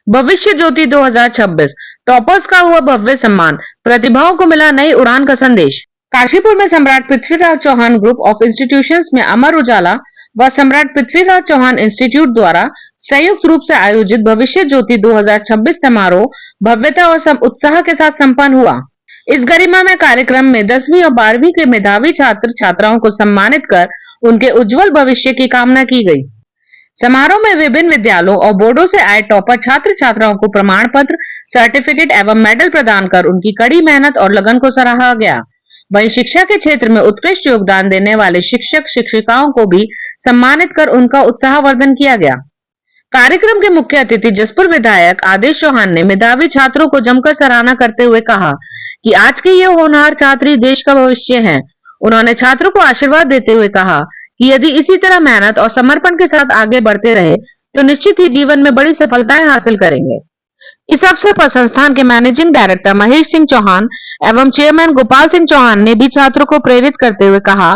भविष्य ज्योति 2026 टॉपर्स का हुआ भव्य सम्मान, प्रतिभाओं को मिला नई उड़ान का संदेश। काशीपुर में Samrat Prithviraj Chauhan group of institutions में अमर उजाला व सम्राट पृथ्वीराज चौहान इंस्टीट्यूट द्वारा संयुक्त रूप से आयोजित भविष्य ज्योति 2026 समारोह भव्यता और उत्साह के साथ संपन्न हुआ। इस गरिमामय कार्यक्रम में 10वीं और 12वीं के मेधावी छात्र छात्राओं को सम्मानित कर उनके उज्जवल भविष्य की कामना की गई। समारोह में विभिन्न विद्यालयों और बोर्डों से आए टॉपर छात्र छात्राओं को प्रमाण पत्र, सर्टिफिकेट एवं मेडल प्रदान कर उनकी कड़ी मेहनत और लगन को सराहा गया। वहीं शिक्षा के क्षेत्र में उत्कृष्ट योगदान देने वाले शिक्षक शिक्षिकाओं को भी सम्मानित कर उनका उत्साहवर्धन किया गया। कार्यक्रम के मुख्य अतिथि जसपुर विधायक आदेश चौहान ने मेधावी छात्रों को जमकर सराहना करते हुए कहा कि आज के ये होनहार छात्र ही देश का भविष्य हैं। उन्होंने छात्रों को आशीर्वाद देते हुए कहा कि यदि इसी तरह मेहनत और समर्पण के साथ आगे बढ़ते रहे तो निश्चित ही जीवन में बड़ी सफलताएं हासिल करेंगे। इस अवसर पर संस्थान के मैनेजिंग डायरेक्टर महेश सिंह चौहान एवं चेयरमैन गोपाल सिंह चौहान ने भी छात्रों को प्रेरित करते हुए कहा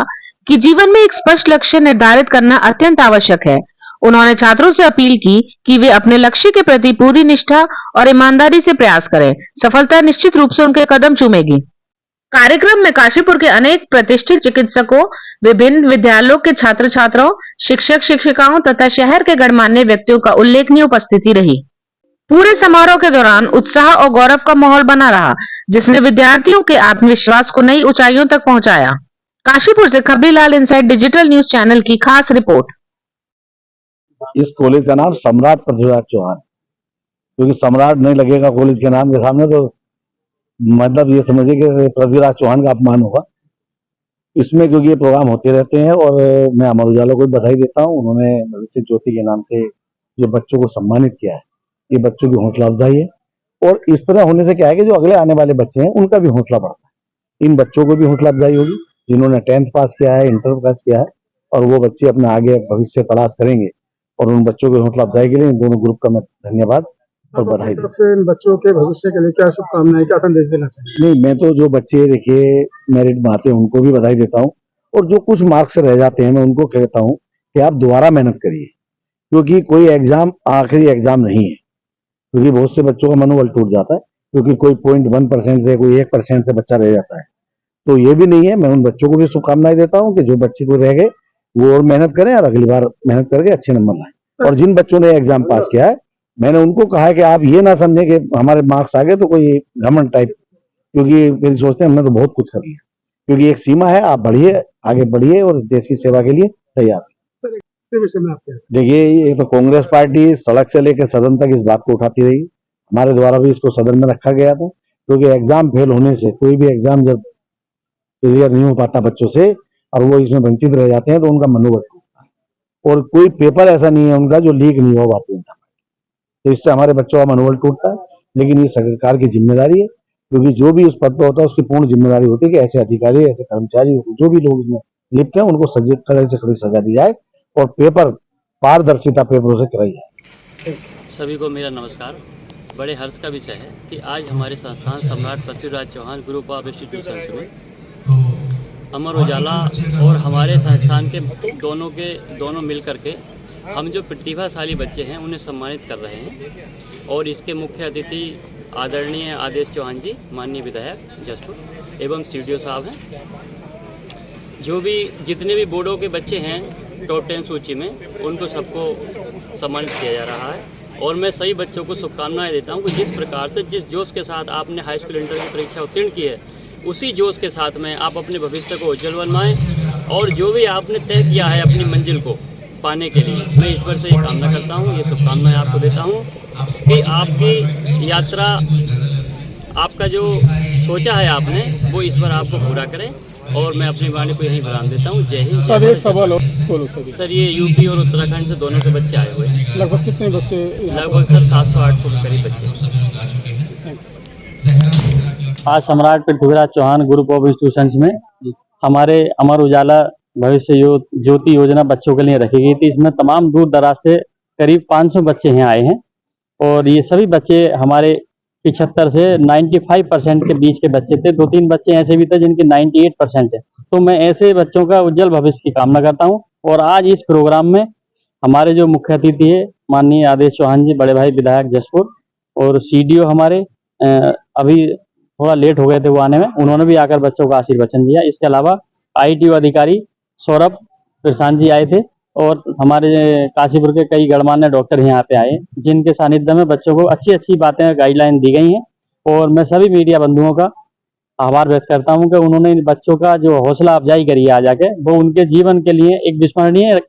कि जीवन में एक स्पष्ट लक्ष्य निर्धारित करना अत्यंत आवश्यक है। उन्होंने छात्रों से अपील की कि वे अपने लक्ष्य के प्रति पूरी निष्ठा और ईमानदारी से प्रयास करें। सफलता निश्चित रूप से उनके कदम चूमेगी। कार्यक्रम में काशीपुर के अनेक प्रतिष्ठित चिकित्सकों, विभिन्न विद्यालयों के छात्र छात्राओं, शिक्षक शिक्षिकाओं तथा शहर के गणमान्य व्यक्तियों का उल्लेखनीय उपस्थिति रही। पूरे समारोह के दौरान उत्साह और गौरव का माहौल बना रहा, जिसने विद्यार्थियों के आत्मविश्वास को नई ऊंचाइयों तक पहुंचाया। काशीपुर से Khabrilal inside digital news channel की खास रिपोर्ट। इस कॉलेज का नाम सम्राट पृथ्वीराज चौहान, क्योंकि सम्राट नहीं लगेगा कॉलेज के नाम के सामने तो मतलब ये समझिए कि पृथ्वीराज चौहान का अपमान होगा। इसमें क्योंकि ये प्रोग्राम होते रहते हैं और मैं अमर उजाला को भी बधाई देता हूँ। उन्होंने भविष्य ज्योति के नाम से जो बच्चों को सम्मानित किया है, ये बच्चों की हौसला अफजाई है और इस तरह होने से क्या है कि जो अगले आने वाले बच्चे हैं उनका भी हौसला बढ़ता है। इन बच्चों को भी हौसला अफजाई होगी जिन्होंने 10th पास किया है, इंटर पास किया है, और वो बच्चे अपना आगे भविष्य तलाश करेंगे और उन बच्चों की हौसला अफजाई के लिए इन दोनों ग्रुप का मैं धन्यवाद और बधाई देता हूं। इन बच्चों के भविष्य के लिए क्या शुभकामनाएं, क्या संदेश देना चाहिए? नहीं, मैं तो जो बच्चे देखिए मेरिट में आते हैं उनको भी बधाई देता हूँ और जो कुछ मार्क्स रह जाते हैं मैं उनको कहता हूँ कि आप दोबारा मेहनत करिए, क्योंकि कोई एग्जाम आखिरी एग्जाम नहीं है। क्योंकि बहुत से बच्चों का मनोबल टूट जाता है क्योंकि कोई 0.1% से, कोई 1% से बच्चा रह जाता है, तो ये भी नहीं है। मैं उन बच्चों को भी शुभकामनाएं देता हूँ कि जो बच्चे को रह गए वो और मेहनत करें और अगली बार मेहनत करके अच्छे नंबर लाएं। और जिन बच्चों ने एग्जाम पास किया है मैंने उनको कहा है कि आप ये ना समझें कि हमारे मार्क्स आ गए तो कोई घमंड टाइप, क्योंकि फिर सोचते हैं हमने तो बहुत कुछ कर लिया, क्योंकि एक सीमा है। आप बढ़िए, आगे बढ़िए और देश की सेवा के लिए तैयार। देखिए, ये तो कांग्रेस पार्टी सड़क से लेकर सदन तक इस बात को उठाती रही। हमारे द्वारा भी इसको सदन में रखा गया था, क्योंकि एग्जाम फेल होने से, कोई भी एग्जाम जब क्लियर नहीं हो पाता बच्चों से और वो इसमें वंचित रह जाते हैं तो उनका मनोबल टूटता है। और कोई पेपर ऐसा नहीं है उनका जो लीक नहीं हो भारतीय जनता पार्टी, तो इससे हमारे बच्चों का मनोबल टूटता है। लेकिन ये सरकार की जिम्मेदारी है, क्योंकि जो भी उस पद पर होता है उसकी पूर्ण जिम्मेदारी होती है कि ऐसे अधिकारी, ऐसे कर्मचारी, जो भी लोग इसमें लिप्त हैं उनको कड़े से कड़ी सजा दी जाए और पेपर पारदर्शिता पेपरों से कराई जाए। सभी को मेरा नमस्कार। बड़े हर्ष का विषय है कि आज हमारे संस्थान Samrat Prithviraj Chauhan group of institutions में अमर उजाला और हमारे संस्थान के दोनों मिल करके हम जो प्रतिभाशाली बच्चे हैं उन्हें सम्मानित कर रहे हैं। और इसके मुख्य अतिथि आदरणीय आदेश चौहान जी, माननीय विधायक जसपुर एवं CDO साहब हैं। जो भी जितने भी बोर्डों के बच्चे हैं टॉप 10 सूची में, उनको सबको सम्मानित किया जा रहा है। और मैं सभी बच्चों को शुभकामनाएं देता हूं कि जिस प्रकार से, जिस जोश के साथ आपने हाई स्कूल इंटर की परीक्षा उत्तीर्ण की है, उसी जोश के साथ में आप अपने भविष्य को उज्जवल बनवाएं और जो भी आपने तय किया है अपनी मंजिल को पाने के लिए, मैं ईश्वर से ये कामना करता हूँ, ये शुभकामनाएं आपको देता हूँ कि आपकी यात्रा, आपका जो सोचा है आपने, वो ईश्वर आपको पूरा करें। और मैं अपनी वाणी को यहीं विराम देता हूँ। जय हिंद। सर, एक सवाल हो सर, ये यूपी और उत्तराखंड से दोनों से बच्चे आए हुए हैं। लगभग कितने बच्चे? लगभग सर 700-800 के करीब बच्चे। आज Samrat Prithviraj Chauhan group of institutions में हमारे अमर उजाला भविष्य ज्योति योजना बच्चों के लिए रखी गई थी। इसमें तमाम दूर दराज से करीब 500 बच्चे यहाँ आए हैं और ये सभी बच्चे हमारे 75 से 95% के बीच के बच्चे थे। 2-3 बच्चे ऐसे भी थे जिनके 98% है। तो मैं ऐसे बच्चों का उज्जवल भविष्य की कामना करता हूं। और आज इस प्रोग्राम में हमारे जो मुख्य अतिथि है माननीय आदेश चौहान जी, बड़े भाई विधायक जसपुर, और सीडीओ हमारे अभी थोड़ा लेट हो गए थे वो आने में, उन्होंने भी आकर बच्चों का आशीर्वचन दिया। इसके अलावा आईटीओ अधिकारी सौरभ प्रशांत जी आए थे और हमारे काशीपुर के कई गणमान्य डॉक्टर यहाँ पे आए, जिनके सानिध्य में बच्चों को अच्छी अच्छी बातें गाइडलाइन दी गई हैं। और मैं सभी मीडिया बंधुओं का आभार व्यक्त करता हूं कि उन्होंने इन बच्चों का जो हौसला अफजाई करी है आज आके, वो उनके जीवन के लिए एक विस्मरणीय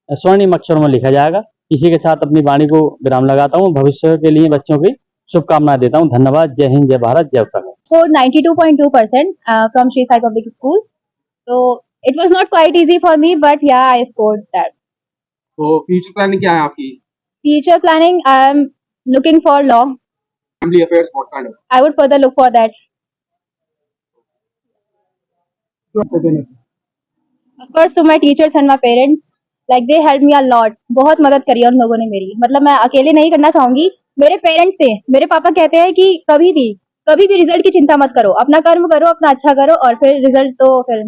स्वर्णिम अक्षरों में लिखा जाएगा। इसी के साथ अपनी वाणी को विराम लगाता हूँ। भविष्य के लिए बच्चों की शुभकामनाएं देता हूँ। धन्यवाद। जय हिंद, जय भारत, जय Uttarakhand. scored 92.2% from Sri Sai Public School. So it was not quite easy for me, but yeah, I scored that. तो फ्यूचर प्लानिंग क्या है आपकी? Future planning, I am looking for law. Family affairs what kind of? I would further look for that. आपको देना चाहिए। Of course, to my teachers and my parents, like they helped me a lot. बहुत मदद करी है उन लोगों ने मेरी, मतलब मैं अकेले नहीं करना चाहूंगी। मेरे पेरेंट्स थे, मेरे पापा कहते हैं कि कभी भी रिजल्ट की चिंता मत करो, अपना कर्म करो, अपना अच्छा करो और फिर रिजल्ट तो फिर।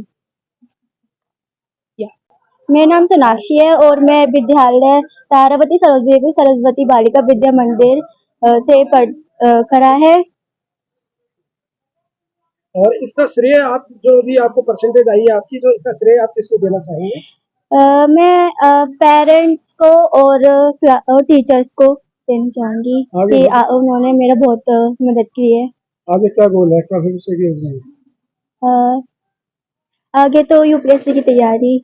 मेरा नाम सोनाक्षी है और मैं विद्यालय तारावती सरोजदेवी सरस्वती बालिका विद्या मंदिर से करा है। और इसका श्रेय आप जो भी आपको परसेंटेज आई है आपकी, जो इसका श्रेय आप किसको देना चाहेंगे? मैं पेरेंट्स को और टीचर्स को देना चाहूंगी कि उन्होंने मेरा बहुत मदद की है। आगे क्या गोल है, क्या भविष्य की योजना है? आगे तो यूपीएससी की तैयारी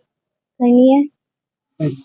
करनी है। Thank you.